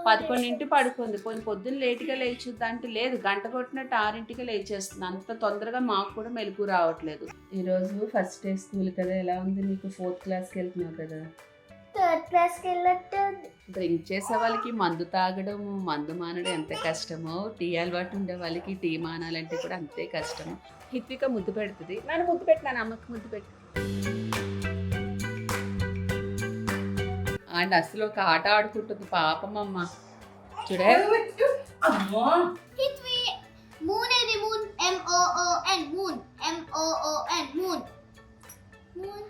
11 పడుకుంది. పొద్దున్న లేట్గా లేచుద్దా అంటే లేదు, గంట కొట్టినట్టు 6 లేచేస్తుంది. అంత తొందరగా మాకు కూడా మెలకు రావట్లేదు. ఈరోజు ఫస్ట్ డే స్కూల్ కదా, ఎలా ఉంది నీకు? 4th క్లాస్కి వెళ్తున్నావు కదా. 3rd క్లాస్కి వెళ్ళట్టు. డ్రింక్ చేసే వాళ్ళకి మందు తాగడం, మందు మానడం ఎంత కష్టమో, టీ అలవాటు ఉండే వాళ్ళకి టీ మానాలంటే కూడా అంతే కష్టము. హిత్విక ముద్దు పెడుతుంది. నన్ను ముద్దు పెట్టి, నన్ను అమ్మకి ముద్దు పెట్టి. అండ్ అసలు ఒక ఆట ఆడుకుంటుంది పాపం అమ్మ. చూడే హిత్వి మూన్ ఇది moon MOON moon MOON moon moon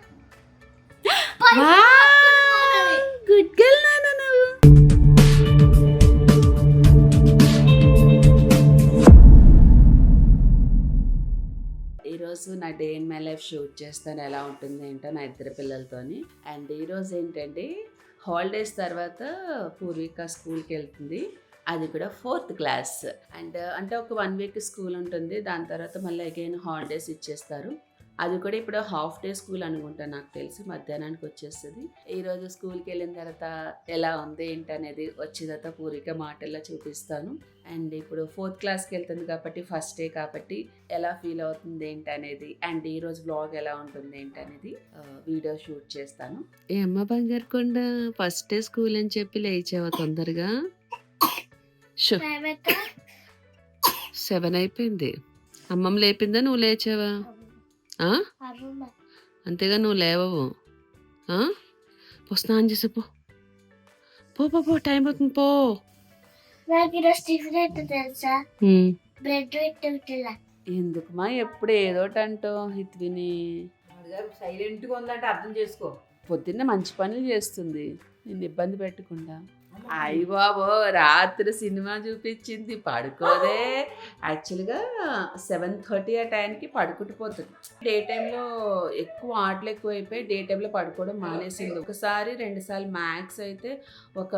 good girl నాన్న నువ్వు. ఈరోజు నా day in my life shoot చేస్తాను, ఎలా ఉంటుంది ఏంటో నా ఇద్దరు పిల్లలతోని. అండ్ ఈరోజు ఏంటంటే హాలిడేస్ తర్వాత పూర్విక స్కూల్కి వెళ్తుంది, అది కూడా 4th క్లాస్. అండ్ అంటే ఒక 1 వీక్ స్కూల్ ఉంటుంది, దాని తర్వాత మళ్ళీ అగైన్ హాలిడేస్ ఇచ్చేస్తారు. అది కూడా ఇప్పుడు హాఫ్ డే స్కూల్ అనుకుంటా, నాకు తెలిసి మధ్యాహ్నానికి వచ్చేస్తుంది. ఈరోజు స్కూల్కి వెళ్ళిన తర్వాత ఎలా ఉంది ఏంటి అనేది వచ్చే తర్వాత పూర్విక మాటల్లో చూపిస్తాను. అండ్ ఇప్పుడు 4th క్లాస్కి వెళ్తుంది కాబట్టి ఫస్ట్ డే కాబట్టి ఎలా ఫీల్ అవుతుంది ఏంటి అనేది, అండ్ ఈరోజు బ్లాగ్ ఎలా ఉంటుంది ఏంటి అనేది వీడియో షూట్ చేస్తాను. ఏ అమ్మ బంగారు కొండ, ఫస్ట్ డే స్కూల్ అని చెప్పి లేచావా తొందరగా? 7 అయిపోయింది. అమ్మమ్మ లేపిందా, నువ్వు లేచావా? అంతేగా, నువ్వు లేవవు. స్నానం చేసే పో పో, టైం అవుతుంది పో. నాకు ఈరోజు టిఫిన్ ఏంటో తెలుసా? బ్రెడ్ పెట్టలా. ఎందుకుమా ఎప్పుడు ఏదోటి అంటో హిత్విని? సైలెంట్గా ఉందంటే అర్థం చేసుకో. పొద్దున్నే మంచి పనులు చేస్తుంది, నిన్ను ఇబ్బంది పెట్టకుండా. అయ్య బాబో, రాత్రి సినిమా చూపించింది, పడుకోదే. యాక్చువల్గా 7:30 ఆ టైంకి పడుకుంటుపోతుంది. డే టైంలో ఎక్కువ ఆటలు ఎక్కువ అయిపోయి డే టైంలో పడుకోవడం మానేసింది. ఒకసారి 2 సార్లు మ్యాక్స్ అయితే ఒక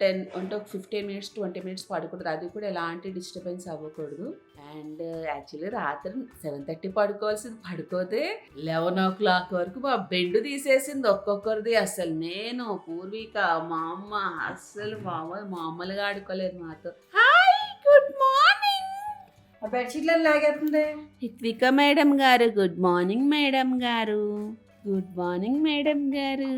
10 అంటే ఒక 15 మినిట్స్ 20 మినిట్స్ పడుకుంటుంది, అది కూడా ఎలాంటి డిస్టర్బెన్స్ అవ్వకూడదు. అండ్ యాక్చువల్లీ రాత్రి 7:30 పడుకోవాల్సింది, పడుకోతే 11 o'clock వరకు మా బెడ్ తీసేసింది ఒక్కొక్కరిది. అసలు నేను, పూర్విక, మా అమ్మ అస్సలు మామూలుగా ఆడుకోలేదు మాతో. Hi, good morning. బెడ్షీట్లను లాగేస్తుంది. హిత్విక మేడం గారు, గుడ్ మార్నింగ్ మేడం గారు. గుడ్ మార్నింగ్ మేడం గారు.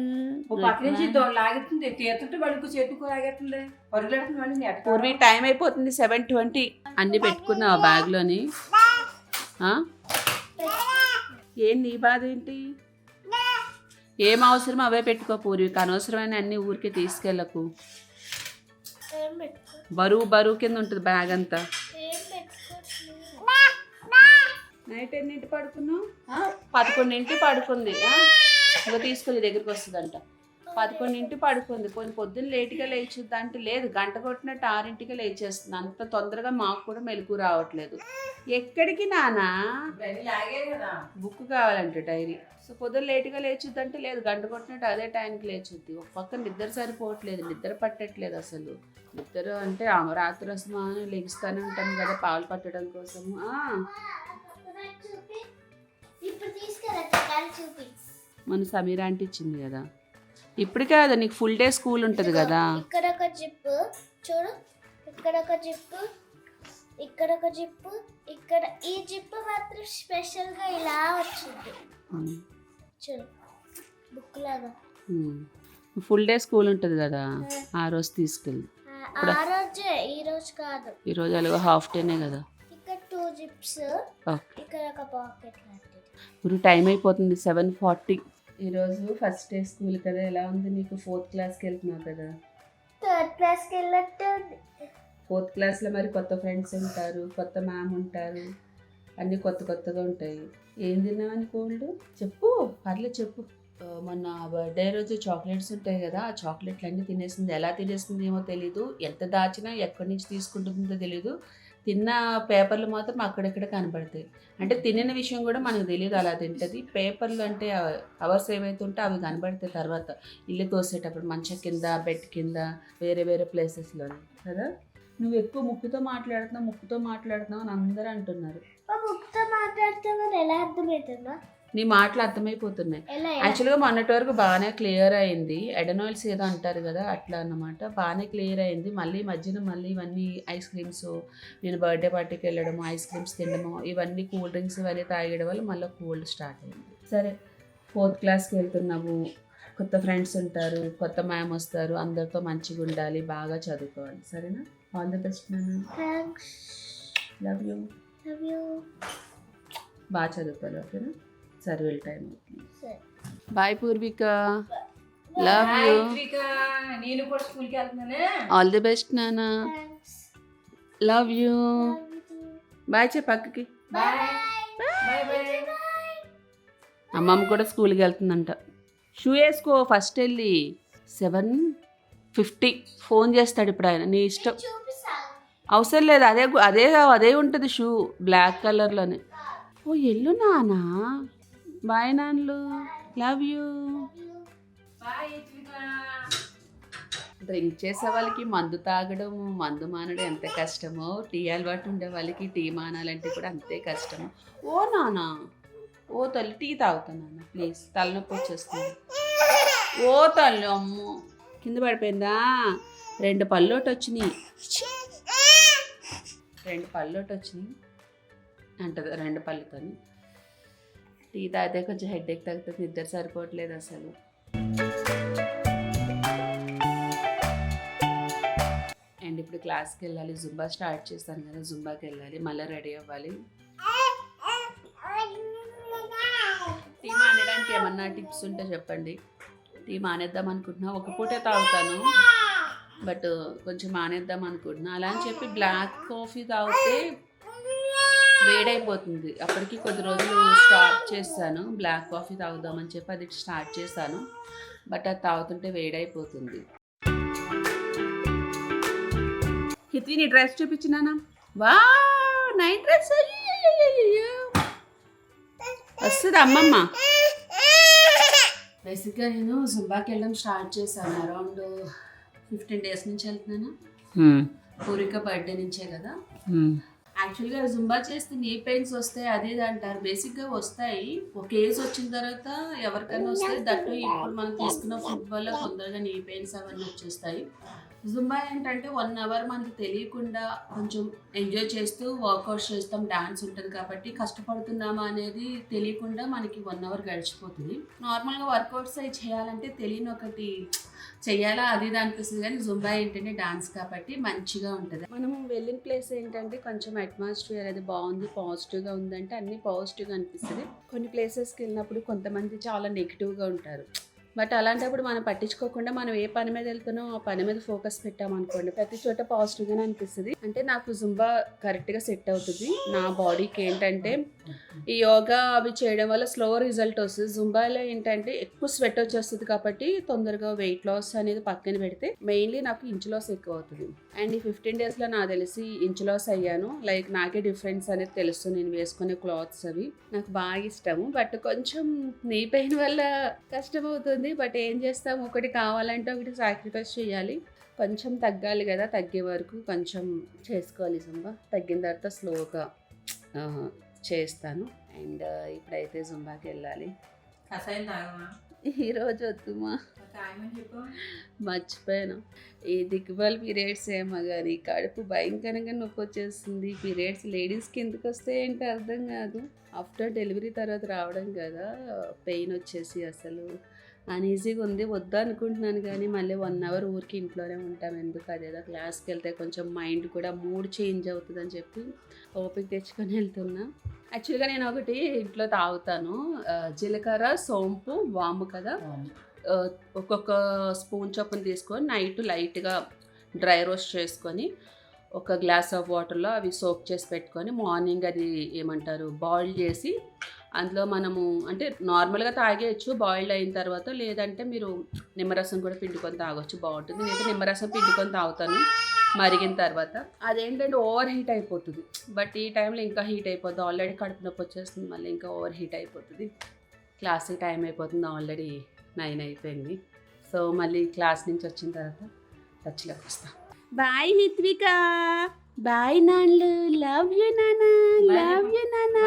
పక్క నుంచి లాగేస్తుంది, తీరుతుంటే పడుకు చేతుకు లాగేస్తుంది, పరుగులేస్తుంది. మళ్ళీ పూర్వి టైం అయిపోతుంది 7:20. అన్ని పెట్టుకున్నావు బ్యాగ్లోని? ఏం నీ బాధ ఏంటి? ఏం అవసరం అవే పెట్టుకో పూర్విక, అనవసరమైన అన్ని ఊరికే తీసుకెళ్ళకు. బరువు కింద ఉంటుంది బ్యాగ్ అంతా. నైట్ ఎన్నింటి పడుకున్నావు? 11 పడుకుంది. ఇక తీసుకెళ్ళి దగ్గరికి వస్తుందంట. 11 పడుకుంది. పొద్దున్న లేట్గా లేచుద్దా అంటే లేదు, గంట కొట్టినట్టు 6 లేచేస్తుంది. అంత తొందరగా మాకు కూడా మెలకు రావట్లేదు. ఎక్కడికి నానా? బుక్ కావాలంటే డైరీ. సో పొద్దున్న లేట్గా లేచుద్దంటే లేదు, గంట కొట్టినట్టు అదే టైంకి లేచుద్ది. ఒక పక్క నిద్ర సరిపోవట్లేదు, నిద్ర పట్టట్లేదు అసలు. నిద్ర అంటే రాత్రి వస్తాను లెగిస్తానే ఉంటాను కదా పాలు పట్టడం కోసం. మన సమీర ఆంటీ ఇచ్చింది కదా, ఇప్పటికే కదా నీకు ఫుల్ డే స్కూల్ ఉంటుంది కదా. ఇక్కడ ఒక జిప్పు చూడు, ఇక్కడ ఒక జిప్పు, ఇక్కడ ఒక జిప్పు, ఇక్కడ ఈ జిప్పు మాత్రం స్పెషల్ గా ఇలా వచ్చింది చూడు, బుక్ లాగా. ఫుల్ డే స్కూల్ ఉంటుంది కదా, ఆ రోజు తీసుకెళ్ళి. ఆ రోజే, ఈ రోజు కాదు. ఈ రోజు అలాగో హాఫ్ డేనే కదా. ఇక్కడ 2 జిప్స్, ఇక్కడ ఒక పాకెట్ లాంటిది. ఇప్పుడు టైం అయిపోతుంది 7:40. ఈరోజు ఫస్ట్ డే స్కూల్ కదా, ఎలా ఉంది నీకు? 4th క్లాస్కి వెళ్తున్నావు కదా. 3rd క్లాస్కి వెళ్ళట్టు. 4th క్లాస్లో మరి కొత్త ఫ్రెండ్స్ ఉంటారు, కొత్త మ్యామ్ ఉంటారు, అన్నీ కొత్తగా ఉంటాయి. ఏం తిన్నావని కోల్డ్ చెప్పు, పర్లేదు చెప్పు. మొన్న బర్త్డే రోజు చాక్లెట్స్ ఉంటాయి కదా, ఆ చాక్లెట్లు అన్నీ తినేసింది. ఎలా తినేసింది ఏమో తెలీదు, ఎంత దాచినా ఎక్కడి నుంచి తీసుకుంటుందో తెలీదు. తిన్న పేపర్లు మాత్రం అక్కడెక్కడ కనబడతాయి. అంటే తినిన విషయం కూడా మనకు తెలియదు, అలా తింటుంది. పేపర్లు అంటే కవర్స్ ఏవైతే ఉంటే అవి కనబడతాయి తర్వాత ఇల్లు తోసేటప్పుడు, మంచం కింద, బెడ్ కింద, వేరే ప్లేసెస్లో కదా. నువ్వు ఎక్కువ ముక్కుతో మాట్లాడుతున్నావు అని అందరూ అంటున్నారు. ముక్కుతో మాట్లాడుతావు ఎలా అర్థమవుతుందా? నీ మాటలు అర్థమైపోతున్నాయి. ఎలా యాక్చువల్గా మొన్నటి వరకు బాగానే క్లియర్ అయింది. ఎడనాయిల్స్ ఏదో అంటారు కదా అట్లా అన్నమాట. బాగానే క్లియర్ అయింది. మళ్ళీ మధ్యన మళ్ళీ ఇవన్నీ ఐస్ క్రీమ్స్, నేను బర్త్డే పార్టీకి వెళ్ళడము, ఐస్ క్రీమ్స్ తినడము, ఇవన్నీ కూల్ డ్రింక్స్ ఇవన్నీ తాగడం వల్ల మళ్ళీ కోల్డ్ స్టార్ట్ అయింది. సరే 4th క్లాస్కి వెళ్తున్నాము, కొత్త ఫ్రెండ్స్ ఉంటారు, కొత్త మ్యామ్ వస్తారు, అందరితో మంచిగా ఉండాలి, బాగా చదువుకోవాలి. సరేనా? ఆల్ ది బెస్ట్ నాన్న. Thanks. Love you. Love you. బాగా చదువుకోవాలి. ఓకేనా? సరే వెల్ టైం అవుతుంది. సరే. Bye Purvika. Love hi you. Ritvika, నేను కూడా స్కూల్కి వెళ్తున్నానే. ఆల్ ది బెస్ట్ నాన్న. Thanks. Love you. Love you. Bye చెప్పు పక్కకి. Bye bye bye. అమ్మమ్మ కూడా స్కూల్కి వెళ్తుందంట. షూ వేసుకో ఫస్ట్ వెళ్ళి. 7:50 ఫోన్ చేస్తాడు ఇప్పుడు ఆయన. నీ ఇష్టం. చూపిస్తాను. అవసరం లేదు, అదే అదే అదే ఉంటుంది షూ బ్లాక్ కలర్లోనే. ఓ ఎల్లు నానా. బాయ్ నాన్లు. Love you. Bye Rithvika. Drink చేసే వాళ్ళకి మందు తాగడం, మందు మానడం ఎంత కష్టమో, టీ అలవాటు ఉండే వాళ్ళకి టీ మానాలంటే కూడా అంతే కష్టమో. ఓ నానా, ఓ తల్లి టీ తాగుతా నాన్న ప్లీజ్, తలనొప్పి వచ్చేస్తుంది. ఓ తల్లి అమ్మో, కింద పడిపోయిందా? 2 పళ్ళోటి వచ్చినాయి. 2 పళ్ళోటి వచ్చినాయి అంటది. 2 పళ్ళుతోని టీ తాగితే కొంచెం హెడేక్ తగ్గుతుంది. నిద్ర సరిపోవట్లేదు అసలు. అండ్ ఇప్పుడు క్లాస్కి వెళ్ళాలి. జుంబా స్టార్ట్ చేస్తాను కదా, జుంబాకి వెళ్ళాలి, మళ్ళీ రెడీ అవ్వాలి. టీ మానేయడానికి ఏమన్నా టిప్స్ ఉంటే చెప్పండి. టీ మానేద్దాం అనుకుంటున్నా, ఒక పూటే తాగుతాను బట్ కొంచెం మానేద్దాం అనుకుంటున్నా. అలా అని చెప్పి బ్లాక్ కాఫీ తాగితే వేడైపోతుంది. అప్పటికి కొద్ది రోజులు స్టాప్ చేశాను. బ్లాక్ కాఫీ తాగుదామని చెప్పి అది స్టార్ట్ చేశాను, బట్ అది తాగుతుంటే వేడైపోతుంది. హిత్వి నీ డ్రెస్ చూపించినానా? వా నైట్ డ్రెస్ వస్తుంది అమ్మమ్మ. బేసిక్గా నేను జుంబాకి వెళ్ళడం స్టార్ట్ చేశాను. అరౌండ్ 15 days నుంచి వెళ్తున్నాను. పూరిక బర్త్డే నుంచే కదా. యాక్చువల్గా జుంబా చేస్తే నీ పెయిన్స్ వస్తాయి అది ఇది అంటారు. బేసిక్గా వస్తాయి, ఒక ఏజ్ వచ్చిన తర్వాత ఎవరికైనా వస్తాయి. దట్టు ఇప్పుడు మనం తీసుకున్న ఫుడ్ వల్ల తొందరగా నీ పెయిన్స్ అవన్నీ వచ్చేస్తాయి. జుంబా ఏంటంటే 1 hour మనకి తెలియకుండా కొంచెం ఎంజాయ్ చేస్తూ వర్కౌట్స్ చేస్తాం, డాన్స్ ఉంటుంది కాబట్టి కష్టపడుతున్నామా అనేది తెలియకుండా మనకి 1 hour గడిచిపోతుంది. నార్మల్గా వర్కౌట్స్ అవి చేయాలంటే తెలియని ఒకటి చెయ్యాలా అది ఇది అనిపిస్తుంది, కానీ జుంబా ఏంటంటే డాన్స్ కాబట్టి మంచిగా ఉంటుంది. మనం వెళ్ళిన ప్లేస్ ఏంటంటే కొంచెం అట్మాస్ఫియర్ అది బాగుంది, పాజిటివ్గా ఉందంటే అన్నీ పాజిటివ్గా అనిపిస్తుంది. కొన్ని ప్లేసెస్కి వెళ్ళినప్పుడు కొంతమంది చాలా నెగిటివ్గా ఉంటారు, బట్ అలాంటప్పుడు మనం పట్టించుకోకుండా మనం ఏ పని మీద వెళ్తున్నామో ఆ పని మీద ఫోకస్ పెట్టామనుకోండి ప్రతి చోట పాజిటివ్గానే అనిపిస్తుంది. అంటే నాకు జుంబా కరెక్ట్గా సెట్ అవుతుంది. నా బాడీకి ఏంటంటే ఈ యోగా అవి చేయడం వల్ల స్లో రిజల్ట్ వస్తుంది. జుంబాలో ఏంటంటే ఎక్కువ స్వెట్ వచ్చేస్తుంది కాబట్టి తొందరగా వెయిట్ లాస్ అనేది పక్కన పెడితే మెయిన్లీ నాకు ఇంచ్ లాస్ ఎక్కువ అవుతుంది. అండ్ ఈ 15 daysలో నాకు తెలిసి ఇంచ్ లాస్ అయ్యాను. లైక్ నాకే డిఫరెన్స్ అనేది తెలుస్తుంది. నేను వేసుకునే క్లాత్స్ అవి నాకు బాగా ఇష్టము, బట్ కొంచెం నీ పెయిన్ వల్ల కష్టం అవుతుంది. బట్ ఏం చేస్తాం, ఒకటి కావాలంటే ఒకటి సాక్రిఫైస్ చేయాలి. కొంచెం తగ్గాలి కదా, తగ్గే వరకు కొంచెం చేసుకోవాలి. జుంబా తగ్గిన తర్వాత స్లోగా చేస్తాను. అండ్ ఇప్పుడైతే జుంబాకి వెళ్ళాలి. కషాయం తాగమా? ఈరోజు వద్దుమా, తాగమని చెప్పు. మర్చిపోయాను. ఈ దిక్కుబల్ పీరియడ్స్ ఏమో కానీ కడుపు భయంకరంగా నొప్పి వచ్చేస్తుంది. పీరియడ్స్ లేడీస్కి ఎందుకు వస్తాయి ఏంటి అర్థం కాదు. ఆఫ్టర్ డెలివరీ తర్వాత రావడం కదా, పెయిన్ వచ్చేసి అసలు అన్ఈజీగా ఉంది. వద్దు అనుకుంటున్నాను కానీ మళ్ళీ 1 hour ఊరికి ఇంట్లోనే ఉంటాం ఎందుకు, అదేదో క్లాస్కి వెళ్తే కొంచెం మైండ్ కూడా మూడ్ చేంజ్ అవుతుందని చెప్పి ఓపిక తెచ్చుకొని వెళ్తున్నా. యాక్చువల్గా నేను ఒకటి ఇంట్లో తాగుతాను, జీలకర్ర సోంపు వాము కదా, ఒక్కొక్క స్పూన్ చొప్పున తీసుకొని నైట్ లైట్గా డ్రై రోస్ట్ చేసుకొని ఒక గ్లాస్ ఆఫ్ వాటర్లో అవి సోక్ చేసి పెట్టుకొని మార్నింగ్ అది ఏమంటారు బాయిల్ చేసి అందులో మనము అంటే నార్మల్గా తాగేయచ్చు బాయిల్డ్ అయిన తర్వాత, లేదంటే మీరు నిమ్మరసం కూడా పిండుకొని తాగొచ్చు, బాగుంటుంది. నేనైతే నిమ్మరసం పిండుకొని తాగుతాను మరిగిన తర్వాత. అదేంటంటే ఓవర్ హీట్ అయిపోతుంది, బట్ ఈ టైంలో ఇంకా హీట్ అయిపోతుంది. ఆల్రెడీ కడుపు నొప్పి వచ్చేస్తుంది, మళ్ళీ ఇంకా ఓవర్ హీట్ అయిపోతుంది. క్లాస్కి టైం అయిపోతుంది, ఆల్రెడీ 9 అయిపోయింది. సో మళ్ళీ క్లాస్ నుంచి వచ్చిన తర్వాత టచ్లోకి వస్తాం. బాయ్ హిత్విక. బాయ్ నాన్లు. లవ్ యూ నాన్న. లవ్ యూ నాన్న.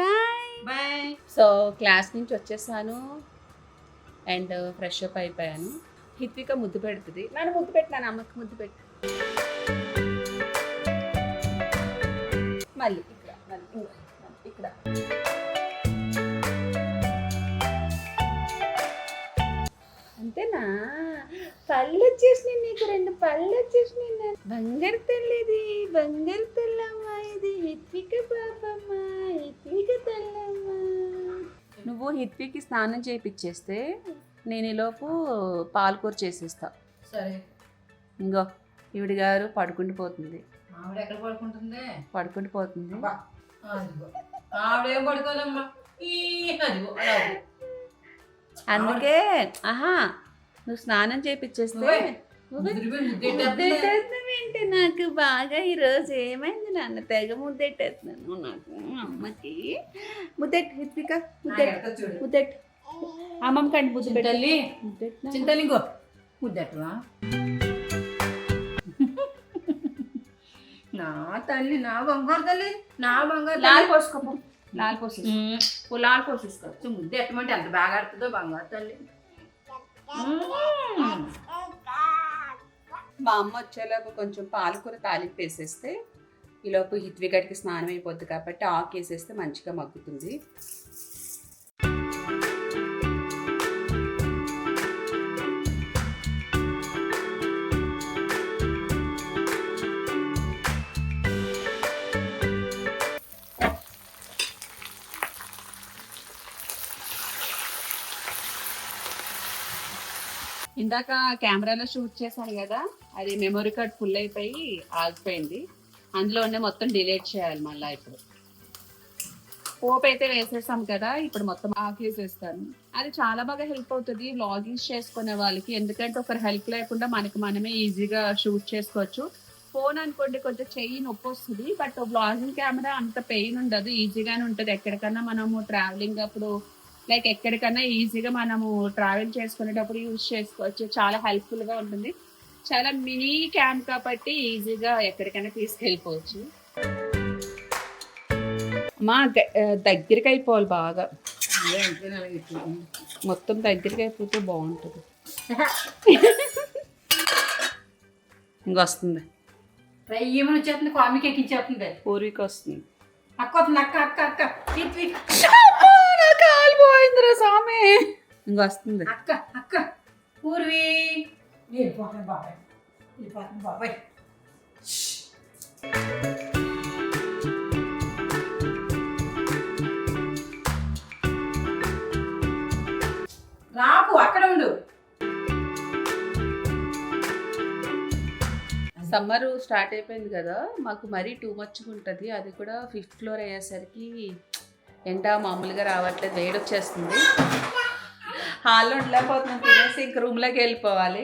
బాయ్. బాయ్. సో క్లాస్ నుంచి వచ్చేసాను అండ్ ఫ్రెష్ అప్ అయిపోయాను. హిత్విక ముద్దు పెడుతుంది. నన్ను ముద్దు పెట్టినాను, అమ్మకి ముద్దు పెట్టి మళ్ళీ ఇక్కడ మళ్ళీ ఇక్కడ అంతేనా? పళ్ళు వచ్చేసినాయి నీకు, 2 పళ్ళు వచ్చేసినాయి. బంగారు తల్లిది, బంగారు తల్లమ్మ ఇది, హిత్విక పాపమ్మ, హిత్విక తల్లమ్మ. నువ్వు హిత్వికి స్నానం చేయించేస్తే నేను ఈలోపు పాలకూర చేసేస్తా. సరే. ఇంకో ఈవిడ గారు పడుకుంటూ పోతుంది. ఆవిడ ఎక్కడ పడుకుంటుంది? పడుకుంటూ పోతుంది. ఆవిడేం పడుకోదమ్మా. అదిగో అలా. అందుకే ఆహా నువ్వు స్నానం చేయించేస్తే ముద్దెట్టేస్తున్నావేంటి? నాకు బాగా ఈరోజు ఏమైంది నాన్న, తెగ ముద్దెట్టేస్తున్నాను. నాకు అమ్మకి ముద్దెట్టు, హిత్విక ముద్దెట్టు, ముద్దెట్టు అమ్మమ్మ కండి ముద్దు పెట్టాలి. చింతలు ఇంకో ముద్దెట్టవా? నా తల్లి, నా బంగారు తల్లి, నా బంగారు లాల్ పోసుకో, లాల్ పోసేసుకో, లాల్ పోసేసుకో. ముద్దు ఎట్టమంటే ఎంత బాగా ఆడుతుందో బంగారు తల్లి. మా అమ్మ వచ్చేలోపు కొంచెం పాలకూర తాలింపు వేసేస్తే ఈలోపు హిత్వికడికి స్నానం అయిపోద్ది కాబట్టి ఆకు వేసేస్తే మంచిగా మగ్గుతుంది. ఇందాక కెమెరాలో షూట్ చేశాను కదా, అది మెమొరీ కార్డ్ ఫుల్ అయిపోయి ఆగిపోయింది. అందులోనే మొత్తం డిలీట్ చేయాలి మళ్ళీ. ఇప్పుడు పోపు అయితే వేసేసాం కదా, ఇప్పుడు మొత్తం ఆకేసేస్తాను. అది చాలా బాగా హెల్ప్ అవుతుంది వ్లాగింగ్స్ చేసుకునే వాళ్ళకి, ఎందుకంటే ఒకరు హెల్ప్ లేకుండా మనమే ఈజీగా షూట్ చేసుకోవచ్చు. ఫోన్ అనుకోండి కొంచెం చెయ్యి నొప్పి వస్తుంది, బట్ వ్లాగింగ్ కెమెరా అంత పెయిన్ ఉండదు, ఈజీగానే ఉంటుంది. ఎక్కడికన్నా మనము ట్రావెలింగ్ అప్పుడు లైక్ ఎక్కడికన్నా ఈజీగా మనము ట్రావెల్ చేసుకునేటప్పుడు యూజ్ చేసుకోవచ్చు. చాలా హెల్ప్ఫుల్గా ఉంటుంది. చాలా మినీ క్యామ్ కాబట్టి ఈజీగా ఎక్కడికైనా తీసుకెళ్ళిపోవచ్చు. మా దగ్గరికి అయిపోవాలి బాగా, మొత్తం దగ్గరికి అయిపోతే బాగుంటుంది. ఇంకొస్తుంది ఏమని వచ్చేస్తుంది, కామికి ఎక్కించేస్తుంది. పూర్వీకి వస్తుంది. అక్క వస్తుంది, అక్క అక్క అక్క కాలిపోయిందిరా స్వామి. ఇంకొస్తుంది అక్క అక్క పూర్వీ. వెళ్ళిపోతుంది బాబాయ్, వెళ్ళిపోతుంది బాబాయ్. రాకు, అక్కడ ఉండు. సమ్మర్ స్టార్ట్ అయిపోయింది కదా, మాకు మరీ టూ మచ్గా ఉంటుంది. అది కూడా 5th ఫ్లోర్ అయ్యేసరికి ఎండ మామూలుగా రావట్లేదు, వేడొచ్చేస్తుంది. హాల్లో ఉండలేకపోతున్నాం, తినేసి ఇంక రూమ్లోకి వెళ్ళిపోవాలి.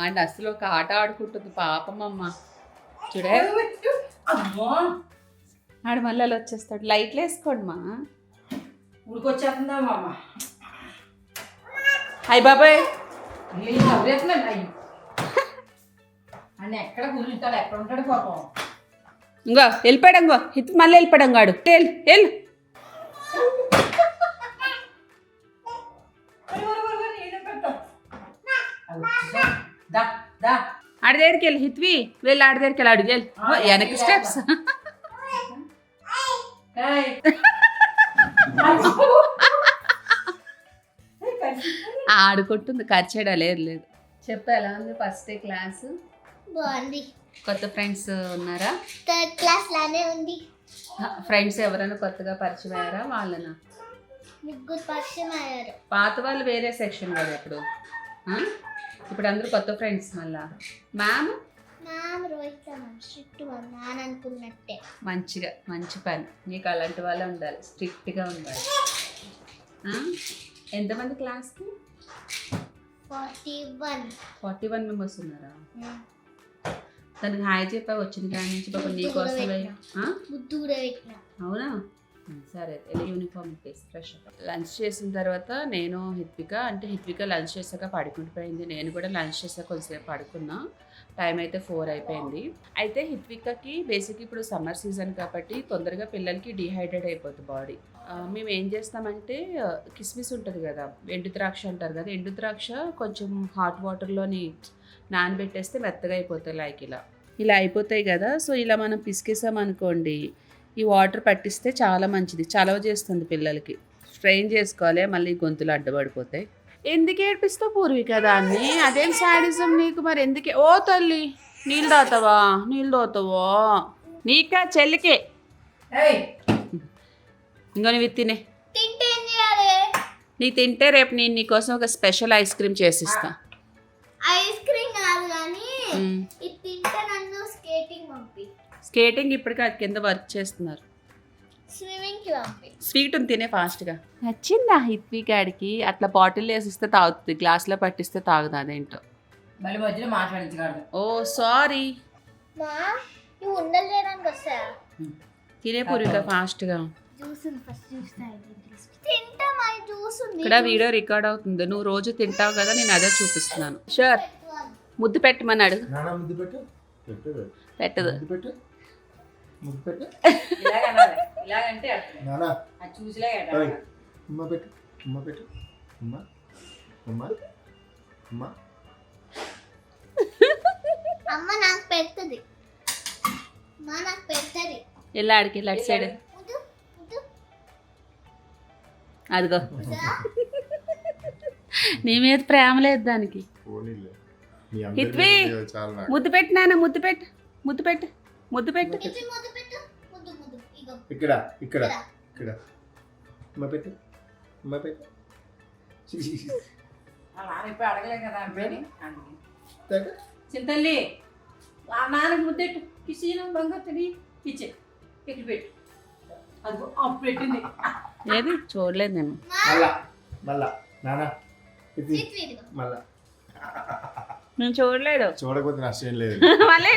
అండ్ అసలు ఒక ఆట ఆడుకుంటుంది పాపం అమ్మ. చూడే ఆడు మళ్ళీ అలా వచ్చేస్తాడు. లైట్లు వేసుకోండి మా, ఉడికొచ్చేస్తుందా మా అమ్మ. అయ్యి బాబాయ్ చదివేస్తున్నాడు అయ్యి అని. ఎక్కడ కూర్చుంటాడు, ఎక్కడ ఉంటాడు పాపం. ఇంకో వెళ్ళిపోయాడు, ఇంకో హిత్ మళ్ళీ వెళ్ళిపోయాడు. ఇంకాడు వెళ్ళు ఆడి దగ్గరికి వెళ్ళి హిత్వి వెళ్ళి ఆడి దగ్గరికి వెళ్ళి అడుగు వెళ్ళి వెనక్కి స్టెప్స్. ఆడుకుంటుంది, ఖర్చేడా? లేదు లేదు. చెప్పు ఎలా ఉంది ఫస్ట్ డే క్లాసు? బాగుంది. కొత్త ఫ్రెండ్స్ ఉన్నారా? 3rd క్లాస్ లానే ఉంది. ఫ్రెండ్స్ ఎవరైనా కొత్తగా పరిచయం అయ్యారా? వాళ్ళనా? 3 పరిచయం అయ్యారు. పాత వాళ్ళు వేరే సెక్షన్ కదా ఇప్పుడు. ఇప్పుడు అందరూ కొత్త ఫ్రెండ్స్ మళ్ళా. Ma'am Rohit ma'am strict ma'am, నాన్న అనుకున్నట్టే. మంచిగా, మంచి పని. నీకు అలాంటి వాళ్ళే ఉండాలి, స్ట్రిక్ట్గా ఉండాలి. ఎంతమంది క్లాస్కి? 41 మెంబర్స్ ఉన్నారా? తనకి హాయ్ చెప్పా వచ్చిన కాడి నుంచి పాపం నీకోసమే. ముద్దు కూడా పెట్టిన. అవునా? సరే యూనిఫామ్ ఇప్పేసి ఫ్రెష్ లంచ్ చేసిన తర్వాత నేను హిత్విక లంచ్ చేశాక పడుకుండిపోయింది. నేను కూడా లంచ్ చేశాక కొంచెంసేపు పడుకున్నా. టైం అయితే 4 అయిపోయింది. అయితే హిత్వికకి బేసిక్ ఇప్పుడు సమ్మర్ సీజన్ కాబట్టి తొందరగా పిల్లలకి డీహైడ్రేట్ అయిపోతుంది బాడీ. మేము ఏం చేస్తామంటే కిస్మిస్ ఉంటుంది కదా, ఎండు ద్రాక్ష అంటారు కదా, ఎండు ద్రాక్ష కొంచెం హాట్ వాటర్లోని నానబెట్టేస్తే మెత్తగా అయిపోతాయి. లైక్ ఇలా అయిపోతాయి కదా. సో ఇలా మనం పిసికేసామనుకోండి, ఈ వాటర్ పట్టిస్తే చాలా మంచిది, చలవ చేస్తుంది పిల్లలకి. స్ట్రెయిన్ చేసుకోవాలి, మళ్ళీ గొంతులు అడ్డపడిపోతాయి. ఎందుకు ఏడిపిస్తావు పూర్విక దాన్ని? అదేం శాడిజం నీకు? మరి ఎందుకే? ఓ తల్లి, నీళ్ళు తాగుతావా? నీకా చెల్లికే ఇంకో నువ్వు తినే. తింటే ఏం చేయాలి? నీ తింటే రేపు నేను నీకోసం ఒక స్పెషల్ ఐస్ క్రీమ్ చేసిస్తా. ఐస్ క్రీమ్ కాదు కానీ ఇది తింటే నన్ను స్కేటింగ్ పంపి. స్కేటింగ్ ఇప్పటికే అది కింద వర్క్ చేస్తున్నారు. స్విమ్మింగ్ కి పంపి. స్వీట్ తినే ఫాస్ట్గా. నచ్చిందా హిత్వికాడికి? అట్లా బాటిల్ వేసిస్తే తాగుతుంది, గ్లాస్లో పట్టిస్తే తాగుతుంది. అదేంటో మళ్ళీ మధ్యలో మాట్లాడించగలదు. ఓ సారీ. మా ఇవి ఉండలు చేయడానికి వస్తా. తినే పూర్విక ఫాస్ట్గా. Juice first తింటామా? జ్యూస్ ఉంది. ఇక్కడ వీడియో రికార్డ్ అవుతుంది. నువ్వు రోజు తింటావు కదా, నేను అదే చూపిస్తున్నాను. షూర్. ముద్దు పెట్టమన్నాడు. పెట్టదు. ఇలాగంటే అది చూసిలే అమ్మ నాకు పెడుతుంది. మా నాకు పెడుతుంది. ఇలా ఆడికి అటు సైడ్. అదిగో నీ మీద ప్రేమ లేదు దానికి. హిత్వి ముద్దు పెట్టు నాన్న, ముద్దు పెట్టు. ఇక్కడ ఇక్కడ ఇక్కడ పెట్టు. ఇప్పుడు అడగలే కదా అమ్మాయిని. చింతల్లి ఆ నాన్నకి ముద్దెట్టు, కిసిన బంగారు తిని ఇచ్చే ఇక్కడ పెట్టు. అది పెట్టింది. ఏది చూడలేదు నేను. మళ్ళా నానా మళ్ళా నేను చూడలేదు. చూడకపోతే నష్టం లేదు. మళ్ళీ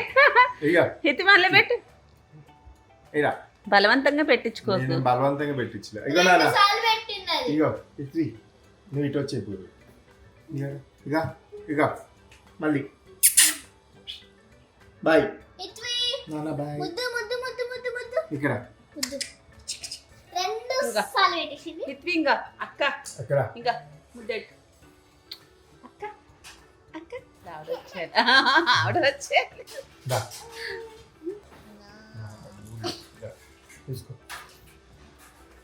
ఇక హితి మళ్ళీ పెట్టు. ఇక బలవంతంగా పెట్టించుకోకు. నేను బలవంతంగా పెట్టించలే. ఇగో నాన్న, ఇగో ఇట్వి నువ్వు ఇటు వచ్చే పూర్వి. ఇక ఇక మళ్ళీ బాయ్ నాన్న, బాయ్. ఇక్కడ హిత్వి ఇంకా అక్క అక్కడ ఇంకా ముద్దెట్టు. అక్క ఆవిడ వచ్చేది. దా తీసుకో.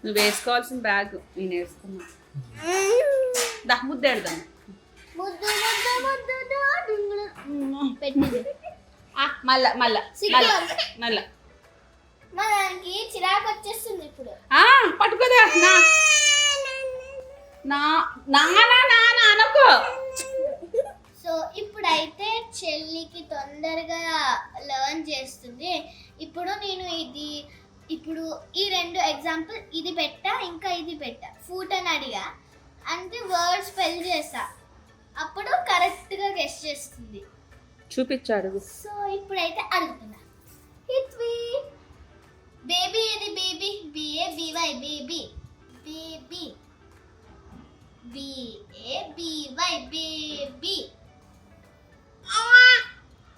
నువ్వు వేసుకోవాల్సిన బ్యాగ్ నేను వేసుకున్నా. దా ముద్దెడదాం. మళ్ళా మళ్ళా మళ్ళా మనకి చిరాకు వచ్చేస్తుంది ఇప్పుడు. పట్టుకోదా అనుకో. సో ఇప్పుడైతే చెల్లికి తొందరగా లెర్న్ చేస్తుంది. ఇప్పుడు నేను ఇప్పుడు ఈ 2 ఎగ్జాంపుల్, ఇది పెట్టా ఇంకా ఇది పెట్టా, ఫుట్ అని అడిగా అంటే వర్డ్ స్పెల్ చేస్తా, అప్పుడు కరెక్ట్గా గెస్ చేస్తుంది. చూపించాడు. సో ఇప్పుడైతే అడుగుతున్నా, హిత్వి బేబీ ఏది? Baby BABY baby, baby BABY baby.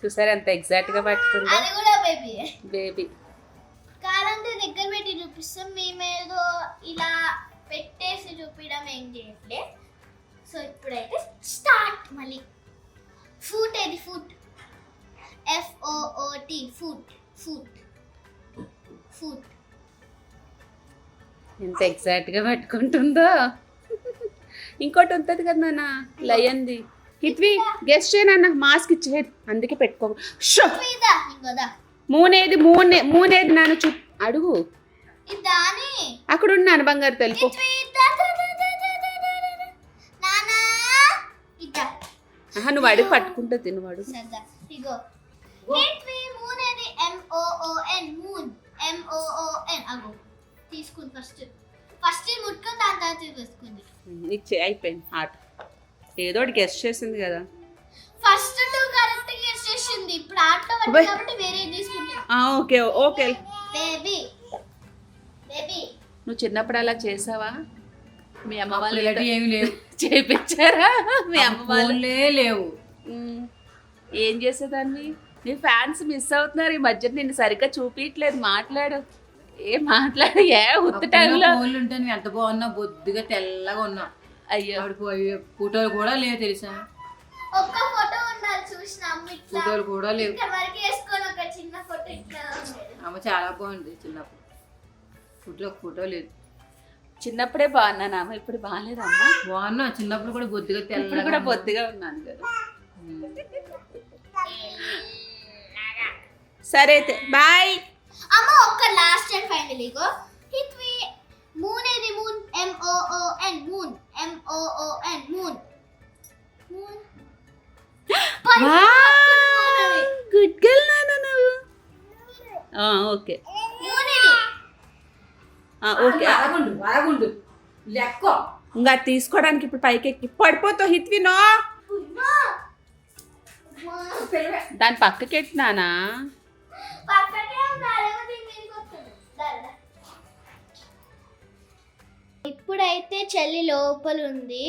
చూసారు ఎంత ఎగ్జాక్ట్ గా పట్టుకుంది. అది కూడా బేబీ. బేబీ కాలంటే దగ్గర పెట్టి చూపిస్తాం, మేమేదో ఇలా పెట్టేసి చూపించడం ఏం చేయట్లే. సో ఇప్పుడైతే స్టార్ట్. మళ్ళీ ఫుట్ ఏది? Foot FOOT foot. ఎంత ఎగ్జాక్ట్ గా పట్టుకుంటుందో. ఇంకోటి ఉంటుంది కదా నాన్న, లయన్ది. హిత్వి గెస్ట్ చేయనన్న, మాస్క్ ఇచ్చేది అందుకే పెట్టుకో. మూనేది నాన్న చూ అడుగు. అక్కడ ఉన్నాను బంగారు తెలుపు. నువ్వు అడుగు పట్టుకుంటా తినవాడు. తీసుకుంది ఫస్ట్ ముట్టుకొని దాని తర్వాత తీసుకుంది. అయిపోయింది ఆట. ఏదో ఒకటి గెస్ట్ చేసింది కదా. ఫస్ట్ 2 కరెక్ట్ గెస్ చేసింది. ఇప్పుడు ఆటో పట్టింది కాబట్టి వేరే తీసుకుంటా. Okay okay. బేబీ నువ్వు చిన్నప్పుడు అలా చేసావా? మీ అమ్మ వాళ్ళు ఇలాంటివి ఏమీ లేవు. చేపించారా? మీ అమ్మ వాళ్ళు ఫోన్లే లేవు. ఏం చేసేదాన్ని? నీ ఫ్యాన్స్ మిస్ అవుతున్నారు ఈ మధ్య, నిన్ను సరిగ్గా చూపించట్లేదు. మాట్లాడు, ఏం మాట్లాడు? ఉత్త టైంలో ఫోన్లు ఉంటే నువ్వు ఎంత బాగున్నావు, బొద్దుగా తెల్లగా ఉన్నావు. అయ్యో, ఫోటోలు కూడా లేవు తెలుసా? ఒక్క ఫోటో ఉన్నారు చూసిన అమ్మ ఇట్లా ఫోటోలు కూడా లేవు. ఇక్కడ వరకు వేసుకొని ఒక చిన్న ఫోటో ఇట్లా ఉండేది. అమ్మ చాలా బాగుంది చిన్నప్పుడు. ఫోటో లేదు. చిన్నప్పుడే బాగున్నానమ్మ, ఇప్పుడు బాగాలేదమ్మా. బాగున్నా, చిన్నప్పుడు కూడా బొద్దుగా ఇప్పుడు తెల్లగా కూడా బొత్తిగా ఉన్నాను కదా. సరే అయితే బాయ్ అమ్మ. ఒక్క లాస్ట్ అండ్ ఫైనల్ ఇగో హిత్వి మూన్ ఏది? Moon MOON moon MOON moon moon good girl నాన్న నువ్వు. ఓకే మూన్ ఇది. ఓకే, వరగుండు లెక్క. ఇంకా తీసుకోవడానికి ఇప్పుడు పైకి ఎక్కి పడిపోతావు హిత్వినో. దాని పక్కకి ఎట్టినానా? పక్కనే ఉన్నారేమో దీని మీదకి వస్తుంది. ఇప్పుడైతే చెల్లి లోపల ఉంది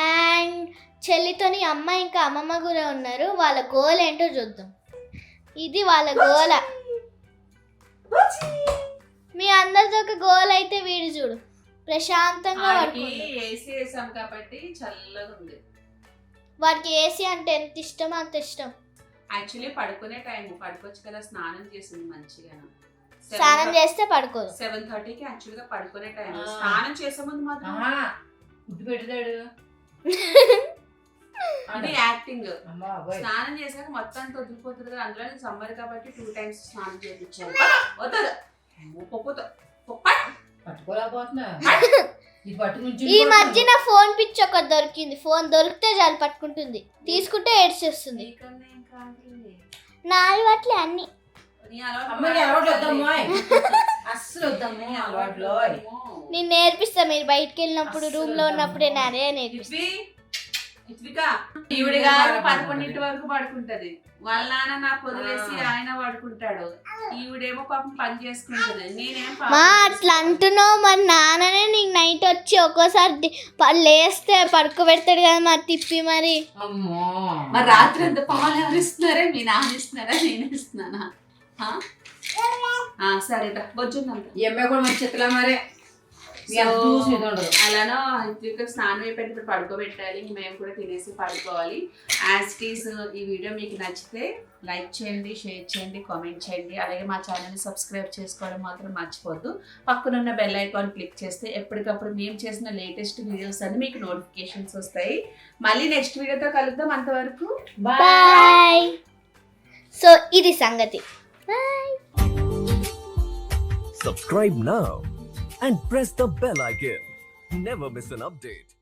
అండ్ చెల్లితోని అమ్మ ఇంకా అమ్మమ్మ కూడా ఉన్నారు. వాళ్ళ గోల్ ఏంటో చూద్దాం. ఇది వాళ్ళ గోల. మీ అందరితో ఒక గోల్ అయితే వీడు చూడు, ప్రశాంతంగా ఏసీ వేసాం కాబట్టి చల్లగా ఉంది. వాడికి ఏసీ అంటే ఎంత ఇష్టమో అంత ఇష్టం. యాక్చువల్లీ పడుకునే టైం, పడుకోవచ్చు కదా. స్నానం చేసింది మంచిగా. స్నానం చేస్తే పడుకోదు. 7:30కి యాక్చువల్గా పడుకునే టైం. స్నానం చేసే ముందు మాత్రం గుడ్డు పెడతాడు. అది యాక్టింగ్. స్నానం చేశాక మొత్తం అంతా వదిలిపోతుంది కదా. అందులో నేను సమ్మర్ కాబట్టి 2 times స్నానం చేయించాను. పట్టుకోలేకపోతున్నా. ఈ మధ్య నా ఫోన్ పిచ్చి ఒకటి దొరికింది. ఫోన్ దొరికితే చాలు పట్టుకుంటుంది, తీసుకుంటే ఏడ్చేస్తుంది. నా అలవాట్లే అన్ని. అస్సలు వద్దమ్మా అలవాట్లు. నేను నేర్పిస్తా, మీరు బయటకు వెళ్ళినప్పుడు రూమ్ లో ఉన్నప్పుడే నానే నేర్పిస్తా. ఈవిడ గారు 11 వరకు పడుకుంటది. వాళ్ళ నాన్న నాకు వదిలేసి ఆయన పడుకుంటాడు. ఈవిడేమో పాపం పని చేసుకుంటది. నేనేం మా అట్లా అంటున్నావు. మరి నాన్ననే నీకు నైట్ వచ్చి ఒక్కోసారి లేస్తే పడుకోబెడతాడు కదా మరి తిప్పి. మరి మరి రాత్రి అంతా పాలు ఎవరు ఇస్తున్నారే? మీ నాన్న ఇస్తున్నారా, నేను ఇస్తున్నానా? సరే బొజ్జుందంట. ఈ అమ్మాయి కూడా మంచి చెత్తలా మరే. అలానో ఇంటికి స్నానం అయిపోయి ఇప్పుడు పడుకోబెట్టాలి. మేము కూడా తినేసి పడుకోవాలి. యాజ్ ఇట్ ఈస్ ఈ వీడియో మీకు నచ్చితే లైక్ చేయండి, షేర్ చేయండి, కామెంట్ చేయండి. అలాగే మా ఛానల్ని సబ్స్క్రైబ్ చేసుకోవడం మాత్రం మర్చిపోద్దు. పక్కనున్న బెల్ ఐకాన్ క్లిక్ చేస్తే ఎప్పటికప్పుడు మేము చేసిన లేటెస్ట్ వీడియోస్ అన్ని మీకు నోటిఫికేషన్స్ వస్తాయి. మళ్ళీ నెక్స్ట్ వీడియోతో కలుద్దాం. అంతవరకు బాయ్. సో ఇది సంగతి. Subscribe now and press the bell icon. Never miss an update.